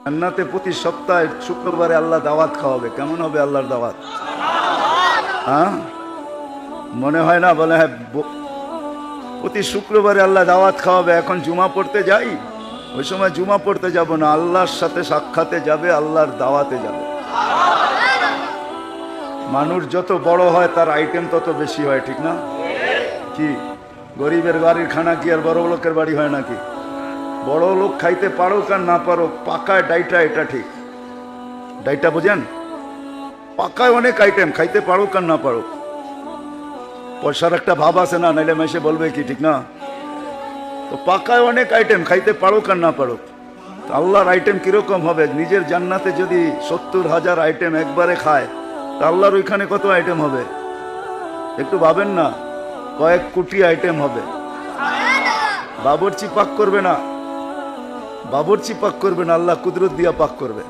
জান্নাতে প্রতি সপ্তাহে শুক্রবারে আল্লাহ দাওয়াত খাওয়াবে। কেমন হবে আল্লাহর দাওয়াত? হ্যাঁ, মনে হয় না? বলে হ্যাঁ, প্রতি শুক্রবারে আল্লাহ দাওয়াত খাওয়াবে। এখন জুমা পড়তে যাই, ওই সময় জুমা পড়তে যাব না, আল্লাহর সাথে সাক্ষাতে যাবে, আল্লাহর দাওয়াতে যাবে। মানুষ যত বড় হয় তার আইটেম তত বেশি হয়, ঠিক না? কি গরিবের বাড়ির খানা কি আর বড় লোকের বাড়ি হয় নাকি? বড় লোক খাইতে পারো আর না পারো, পাকায় ডাইটা, এটা ঠিক। ডাইটা বোঝেন? পাকায় অনেক আইটেম, খাইতে পারো আর না পারো। পয়সার একটা ভাব আছে না, নাইলে মেসে বলবে কি, ঠিক না? তো পাকায় অনেক আইটেম, খাইতে পারো আর না পারো। আল্লাহর আইটেম কিরকম হবে? নিজের জান্নাতে যদি 70,000 আইটেম একবারে খায়, তা আল্লাহর ওইখানে কত আইটেম হবে? একটু ভাবেন না, কয়েক কোটি আইটেম হবে। বাবরচি পাক করবে না, বাবরচি পাক করবে না, আল্লাহ কুদরত দিয়া পাক করবে।